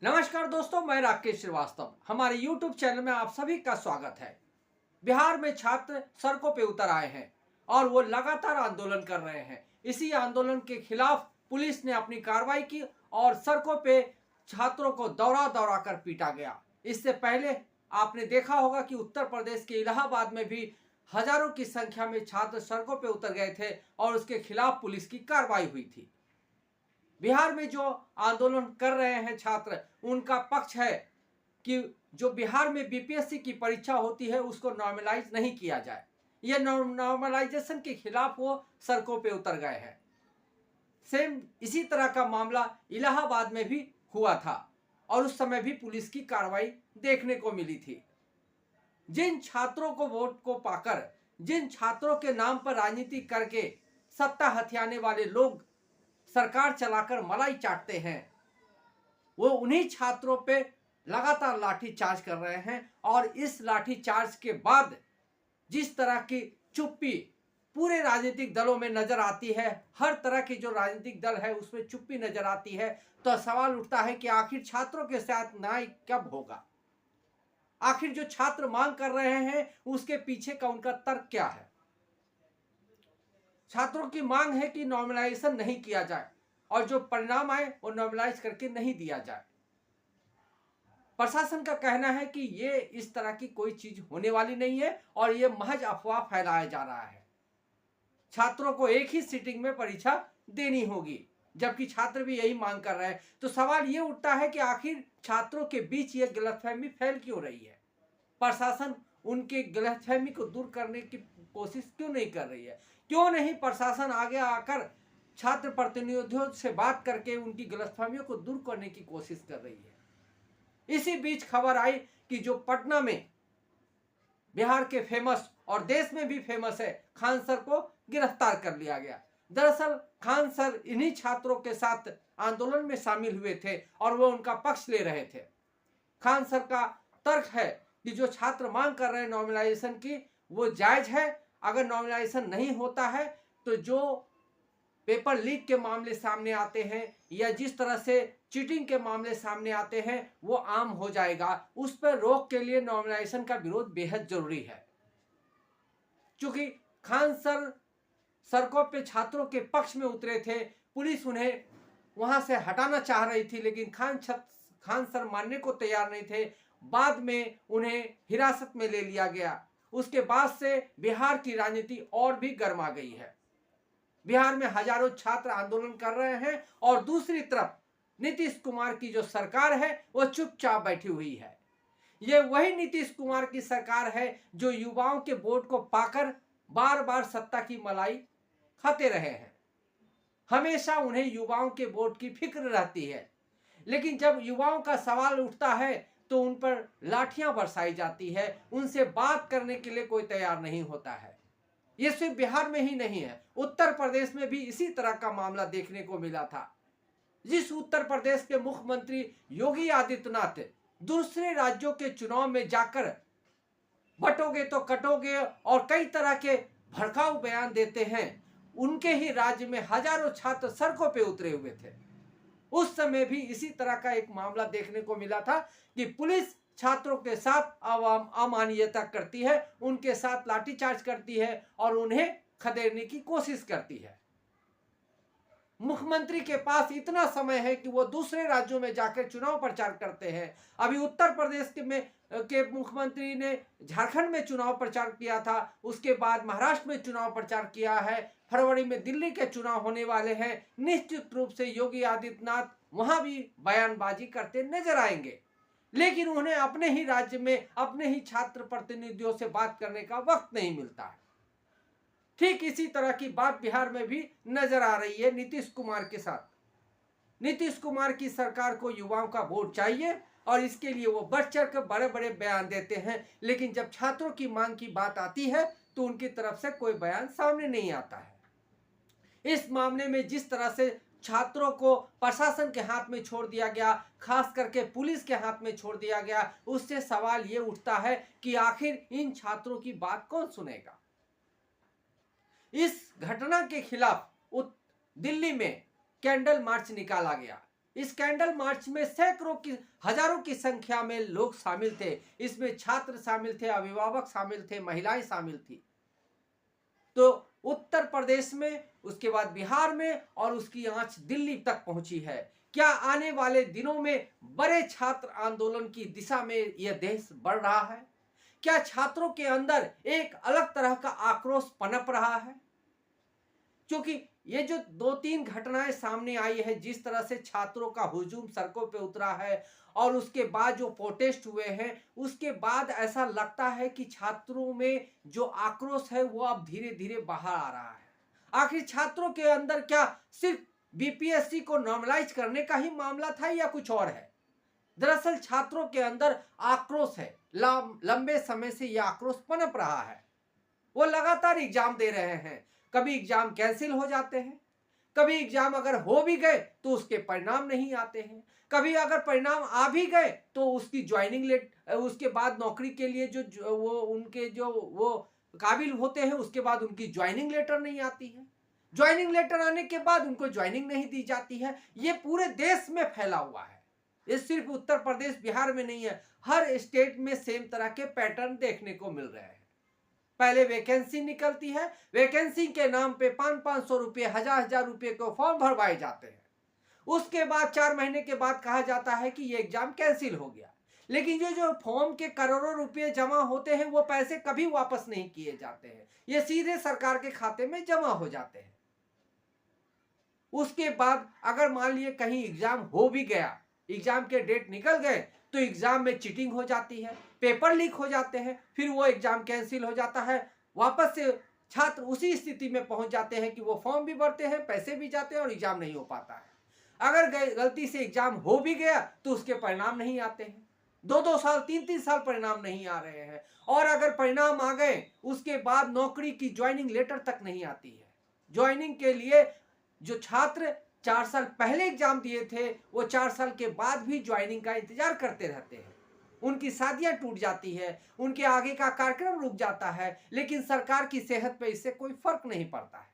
नमस्कार दोस्तों, मैं राकेश श्रीवास्तव। हमारे YouTube चैनल में आप सभी का स्वागत है। बिहार में छात्र सड़कों पे उतर आए हैं और वो लगातार आंदोलन कर रहे हैं। इसी आंदोलन के खिलाफ पुलिस ने अपनी कार्रवाई की और सड़कों पे छात्रों को दौड़ा दौड़ा कर पीटा गया। इससे पहले आपने देखा होगा कि उत्तर प्रदेश के इलाहाबाद में भी हजारों की संख्या में छात्र सड़कों पे उतर गए थे और उसके खिलाफ पुलिस की कार्रवाई हुई थी। बिहार में जो आंदोलन कर रहे हैं छात्र, उनका पक्ष है कि जो बिहार में बीपीएससी की परीक्षा होती है उसको नॉर्मलाइज नहीं किया जाए। यह नॉर्मलाइजेशन के खिलाफ वो सड़कों पे उतर गए हैं। सेम इसी तरह का मामला इलाहाबाद में भी हुआ था और उस समय भी पुलिस की कार्रवाई देखने को मिली थी। जिन छात्रों को वोट को पाकर, जिन छात्रों के नाम पर राजनीति करके सत्ता हथियाने वाले लोग सरकार चलाकर मलाई चाटते हैं, वो उन्हीं छात्रों पे लगातार लाठीचार्ज कर रहे हैं। और इस लाठीचार्ज के बाद जिस तरह की चुप्पी पूरे राजनीतिक दलों में नजर आती है, हर तरह की जो राजनीतिक दल है उसमें चुप्पी नजर आती है, तो सवाल उठता है कि आखिर छात्रों के साथ न्याय कब होगा। आखिर जो छात्र मांग कर रहे हैं उसके पीछे का उनका तर्क क्या है। छात्रों की मांग है कि नॉर्मलाइजेशन नहीं किया जाए और जो परिणाम आए वो नॉर्मलाइज करके नहीं दिया जाए। प्रशासन का कहना है कि ये इस तरह की कोई चीज होने वाली नहीं है और ये महज अफवाह फैलाया जा रहा है। छात्रों को एक ही सिटिंग में परीक्षा देनी होगी, जबकि छात्र भी यही मांग कर रहे हैं। तो सवाल ये उठता है कि आखिर छात्रों के बीच ये गलतफहमी फैल क्यों रही है। प्रशासन उनके गलतफहमी को दूर करने की कोशिश क्यों नहीं कर रही है। क्यों नहीं प्रशासन आगे आकर छात्र प्रतिनिधियों से बात करके उनकी गलतफहमियों को दूर करने की कोशिश कर रही है। इसी बीच खबर आई कि जो पटना में बिहार के फेमस और देश में भी फेमस है खान सर को गिरफ्तार कर लिया गया। दरअसल खान सर इन्हीं छात्रों के साथ आंदोलन में शामिल हुए थे और वो उनका पक्ष ले रहे थे। खान सर का तर्क है कि जो छात्र मांग कर रहे हैं नॉर्मलाइजेशन की, वो जायज है। अगर नॉर्मलाइजेशन नहीं होता है तो जो पेपर लीक के मामले सामने आते हैं या जिस तरह से चीटिंग के मामले सामने आते हैं वो आम हो जाएगा। उस पर रोक के लिए नॉर्मलाइजेशन का विरोध बेहद जरूरी है। क्योंकि खान सर सड़कों पे छात्रों के पक्ष में उतरे थे, पुलिस उन्हें वहां से हटाना चाह रही थी, लेकिन खान सर मानने को तैयार नहीं थे। बाद में उन्हें हिरासत में ले लिया गया। उसके बाद से बिहार की राजनीति और भी गर्मा गई है। बिहार में हजारों छात्र आंदोलन कर रहे हैं और दूसरी तरफ नीतीश कुमार की जो सरकार है वो चुपचाप बैठी हुई है। ये वही नीतीश कुमार की सरकार है जो युवाओं के वोट को पाकर बार बार सत्ता की मलाई खाते रहे हैं। हमेशा उन्हें युवाओं के वोट की फिक्र रहती है, लेकिन जब युवाओं का सवाल उठता है तो उन पर लाठियां बरसाई जाती है। उनसे बात करने के लिए कोई तैयार नहीं होता है। ये सिर्फ बिहार में ही नहीं है, उत्तर प्रदेश में भी इसी तरह का मामला देखने को मिला था। जिस उत्तर प्रदेश के मुख्यमंत्री योगी आदित्यनाथ दूसरे राज्यों के चुनाव में जाकर बटोगे तो कटोगे और कई तरह के भड़काऊ बयान देते हैं, उनके ही राज्य में हजारों छात्र सड़कों पे उतरे हुए थे। उस समय भी इसी तरह का एक मामला देखने को मिला था कि पुलिस छात्रों के साथ अमानवीयता करती है, उनके साथ लाठीचार्ज करती है और उन्हें खदेड़ने की कोशिश करती है। मुख्यमंत्री के पास इतना समय है कि वो दूसरे राज्यों में जाकर चुनाव प्रचार करते हैं। अभी उत्तर प्रदेश के मुख्यमंत्री ने झारखंड में चुनाव प्रचार किया था, उसके बाद महाराष्ट्र में चुनाव प्रचार किया है। फरवरी में दिल्ली के चुनाव होने वाले हैं। निश्चित रूप से योगी आदित्यनाथ वहां भी बयानबाजी करते नजर आएंगे, लेकिन उन्हें अपने ही राज्य में अपने ही छात्र प्रतिनिधियों से बात करने का वक्त नहीं मिलता है। ठीक इसी तरह की बात बिहार में भी नजर आ रही है नीतीश कुमार के साथ। नीतीश कुमार की सरकार को युवाओं का वोट चाहिए और इसके लिए वो बढ़ चढ़ कर बड़े बड़े बयान देते हैं, लेकिन जब छात्रों की मांग की बात आती है तो उनकी तरफ से कोई बयान सामने नहीं आता है। इस मामले में जिस तरह से छात्रों को प्रशासन के हाथ में छोड़ दिया गया, खास करके पुलिस के हाथ में छोड़ दिया गया, उससे सवाल ये उठता है कि आखिर इन छात्रों की बात कौन सुनेगा। इस घटना के खिलाफ दिल्ली में कैंडल मार्च निकाला गया। इस कैंडल मार्च में सैकड़ों की हजारों की संख्या में लोग शामिल थे। इसमें छात्र शामिल थे, अभिभावक शामिल थे, महिलाएं शामिल थी। तो उत्तर प्रदेश में, उसके बाद बिहार में, और उसकी आंच दिल्ली तक पहुंची है। क्या आने वाले दिनों में बड़े छात्र आंदोलन की दिशा में यह देश बढ़ रहा है? क्या छात्रों के अंदर एक अलग तरह का आक्रोश पनप रहा है? क्योंकि ये जो 2-3 घटनाएं सामने आई है, जिस तरह से छात्रों का हुजूम सड़कों पे उतरा है और उसके बाद जो प्रोटेस्ट हुए हैं, उसके बाद ऐसा लगता है कि छात्रों में जो आक्रोश है वो अब धीरे धीरे बाहर आ रहा है। आखिर छात्रों के अंदर क्या सिर्फ बीपीएससी को नॉर्मलाइज करने का ही मामला था या कुछ और है? दरअसल छात्रों के अंदर आक्रोश है, लंबे समय से यह आक्रोश पनप रहा है। वो लगातार एग्जाम दे रहे हैं, कभी एग्जाम कैंसिल हो जाते हैं, कभी एग्जाम अगर हो भी गए तो उसके परिणाम नहीं आते हैं, कभी अगर परिणाम आ भी गए तो उसकी ज्वाइनिंग उसके बाद नौकरी के लिए जो वो उनके जो वो काबिल होते हैं, उसके बाद उनकी ज्वाइनिंग लेटर नहीं आती है। ज्वाइनिंग लेटर आने के बाद उनको ज्वाइनिंग नहीं दी जाती है। ये पूरे देश में फैला हुआ है, ये सिर्फ उत्तर प्रदेश बिहार में नहीं है, हर स्टेट में सेम तरह के पैटर्न देखने को मिल रहे हैं। पहले वैकेंसी निकलती है, वैकेंसी के नाम पे 500-500 रुपये, 1000-1000 रुपये को फॉर्म भरवाए जाते हैं। उसके बाद 4 महीने के बाद कहा जाता है कि ये एग्जाम कैंसिल हो गया। लेकिन जो फॉर्म के करोड़ों रुपए जमा होते हैं, वो पैसे कभी वापस नहीं किए जाते हैं, ये सीधे सरकार के खाते में जमा हो जाते हैं। उसके बाद अगर मान लिए कहीं एग्जाम हो भी गया, एग्जाम के डेट निकल गए, तो एग्जाम में चीटिंग हो जाती है, पेपर लीक हो जाते हैं, फिर वो एग्जाम कैंसिल हो जाता है। वापस से छात्र उसी स्थिति में पहुंच जाते हैं कि वो फॉर्म भी भरते हैं, पैसे भी जाते हैं और एग्जाम नहीं हो पाता है। अगर गलती से एग्जाम हो भी गया तो उसके परिणाम नहीं आते हैं, 2-2 साल 3-3 साल परिणाम नहीं आ रहे हैं। और अगर परिणाम आ गए, उसके बाद नौकरी की ज्वाइनिंग लेटर तक नहीं आती है। ज्वाइनिंग के लिए जो छात्र 4 साल पहले एग्जाम दिए थे, वो 4 साल के बाद भी ज्वाइनिंग का इंतजार करते रहते हैं। उनकी शादियां टूट जाती है, उनके आगे का कार्यक्रम रुक जाता है, लेकिन सरकार की सेहत पे इससे कोई फर्क नहीं पड़ता है।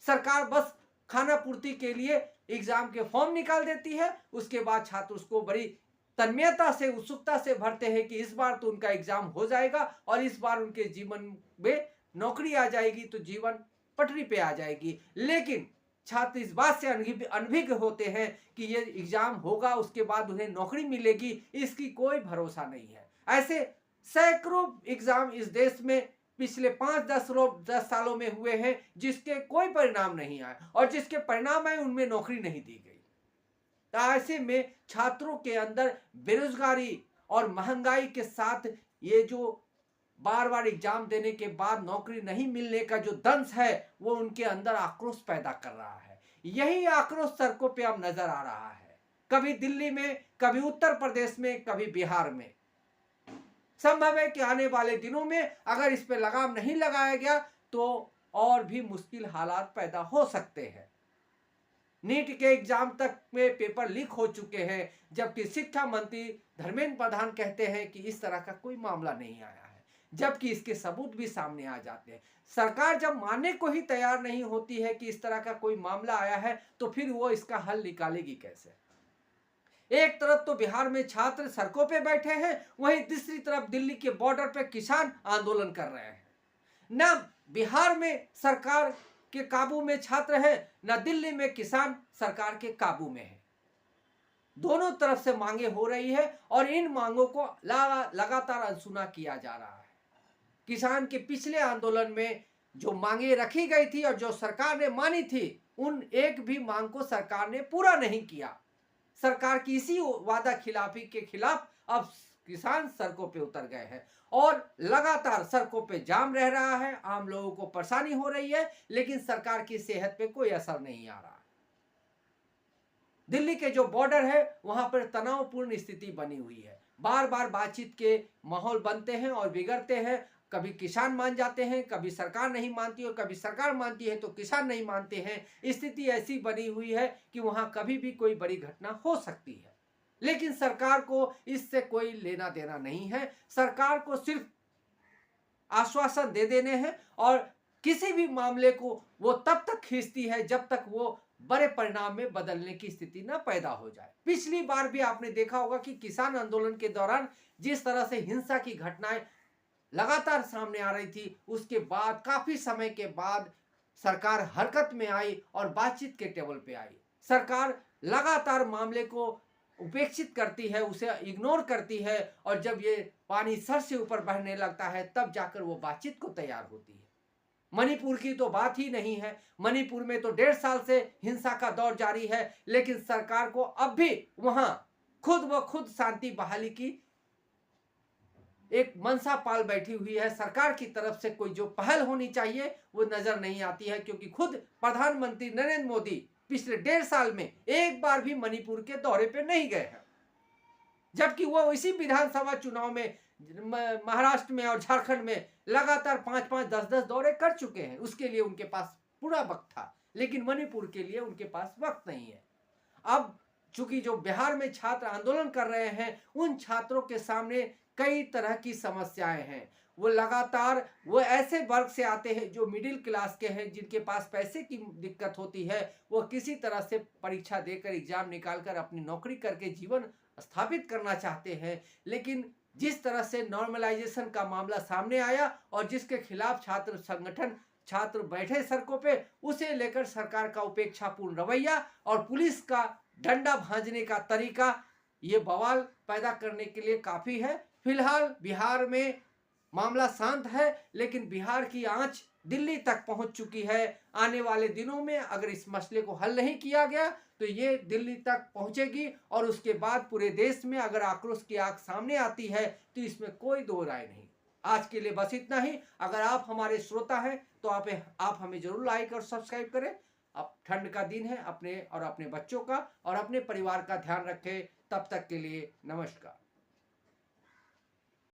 सरकार बस खाना पूर्ति के लिए एग्जाम के फॉर्म निकाल देती है, उसके बाद छात्र उसको बड़ी तन्मयता से, उत्सुकता से भरते हैं कि इस बार तो उनका एग्जाम हो जाएगा और इस बार उनके जीवन में नौकरी आ जाएगी, तो जीवन पटरी पे आ जाएगी। लेकिन छात्र इस बात से अनभिज्ञ होते हैं कि ये एग्जाम होगा, उसके बाद उन्हें नौकरी मिलेगी, इसकी कोई भरोसा नहीं है। ऐसे सैकड़ों एग्जाम इस देश में पिछले 5-10 सालों में हुए हैं, जिसके कोई परिणाम नहीं आए, और जिसके परिणाम आए उनमें नौकरी नहीं दी गई। तो ऐसे में छात्रों के अंदर बेरोजगारी और महंगाई के साथ ये जो बार बार एग्जाम देने के बाद नौकरी नहीं मिलने का जो दंश है, वो उनके अंदर आक्रोश पैदा कर रहा है। यही आक्रोश सड़कों पे अब नजर आ रहा है, कभी दिल्ली में, कभी उत्तर प्रदेश में, कभी बिहार में। संभव है कि आने वाले दिनों में अगर इस पे लगाम नहीं लगाया गया तो और भी मुश्किल हालात पैदा हो सकते हैं। नीट के एग्जाम तक में पेपर लीक हो चुके हैं, जबकि शिक्षा मंत्री धर्मेंद्र प्रधान कहते हैं कि इस तरह का कोई मामला नहीं आया है, जबकि इसके सबूत भी सामने आ जाते हैं। सरकार जब मानने को ही तैयार नहीं होती है कि इस तरह का कोई मामला आया है, तो फिर वो इसका हल निकालेगी कैसे? एक तरफ तो बिहार में छात्र सड़कों पे बैठे हैं, वहीं दूसरी तरफ दिल्ली के बॉर्डर पे किसान आंदोलन कर रहे हैं। न बिहार में सरकार के काबू में छात्र है, न दिल्ली में किसान सरकार के काबू में है। दोनों तरफ से मांगे हो रही है और इन मांगों को लगातार अनसुना किया जा रहा है। किसान के पिछले आंदोलन में जो मांगे रखी गई थी और जो सरकार ने मानी थी, उन एक भी मांग को सरकार ने पूरा नहीं किया। सरकार की इसी वादा खिलाफी के खिलाफ अब किसान सड़कों पे उतर गए हैं और लगातार सड़कों पे जाम रह रहा है, आम लोगों को परेशानी हो रही है, लेकिन सरकार की सेहत पे कोई असर नहीं आ रहा। दिल्ली के जो बॉर्डर है, वहां पर तनावपूर्ण स्थिति बनी हुई है। बार बार बातचीत के माहौल बनते हैं और बिगड़ते हैं। कभी किसान मान जाते हैं, कभी सरकार नहीं मानती, और कभी सरकार मानती है तो किसान नहीं मानते हैं। स्थिति ऐसी बनी हुई है कि वहां कभी भी कोई बड़ी घटना हो सकती है, लेकिन सरकार को इससे कोई लेना देना नहीं है। सरकार को सिर्फ आश्वासन दे देने हैं और किसी भी मामले को वो तब तक खींचती है जब तक वो बड़े परिणाम में बदलने की स्थिति न पैदा हो जाए। पिछली बार भी आपने देखा होगा कि किसान आंदोलन के दौरान जिस तरह से हिंसा की घटनाएं लगातार सामने आ रही थी, उसके बाद काफी समय के बाद सरकार हरकत में आई और बातचीत के टेबल पे आई। सरकार लगातार मामले को उपेक्षित करती है, उसे इग्नोर करती है, और जब ये पानी सर से ऊपर बहने लगता है तब जाकर वो बातचीत को तैयार होती है। मणिपुर की तो बात ही नहीं है। मणिपुर में तो 1.5 साल से हिंसा का दौर जारी है, लेकिन सरकार को अब भी वहां खुद शांति बहाली की एक मनसा पाल बैठी हुई है। सरकार की तरफ से कोई जो पहल होनी चाहिए वो नजर नहीं आती है, क्योंकि खुद प्रधानमंत्री नरेंद्र मोदी पिछले 1.5 साल में एक बार भी मणिपुर के दौरे पे नहीं गए हैं, जबकि वो इसी विधानसभा चुनाव में महाराष्ट्र में और झारखंड में लगातार 5-5, 10-10 दौरे कर चुके हैं। उसके लिए उनके पास पूरा वक्त था, लेकिन मणिपुर के लिए उनके पास वक्त नहीं है। अब चूंकि जो बिहार में छात्र आंदोलन कर रहे हैं, उन छात्रों के सामने कई तरह की समस्याएं हैं। वो लगातार वो ऐसे वर्ग से आते हैं जो मिडिल क्लास के हैं, जिनके पास पैसे की दिक्कत होती है। वो किसी तरह से परीक्षा देकर एग्जाम निकालकर अपनी नौकरी करके जीवन स्थापित करना चाहते हैं, लेकिन जिस तरह से नॉर्मलाइजेशन का मामला सामने आया और जिसके खिलाफ छात्र संगठन छात्र बैठे सड़कों पे, उसे लेकर सरकार का उपेक्षापूर्ण रवैया और पुलिस का डंडा भांजने का तरीका ये बवाल पैदा करने के लिए काफी है। फिलहाल बिहार में मामला शांत है, लेकिन बिहार की आंच दिल्ली तक पहुंच चुकी है। आने वाले दिनों में अगर इस मसले को हल नहीं किया गया तो ये दिल्ली तक पहुंचेगी, और उसके बाद पूरे देश में अगर आक्रोश की आग सामने आती है तो इसमें कोई दो राय नहीं। आज के लिए बस इतना ही। अगर आप हमारे श्रोता हैं तो आप हमें जरूर लाइक और सब्सक्राइब करें। अब ठंड का दिन है, अपने और अपने बच्चों का और अपने परिवार का ध्यान रखें। तब तक के लिए नमस्कार।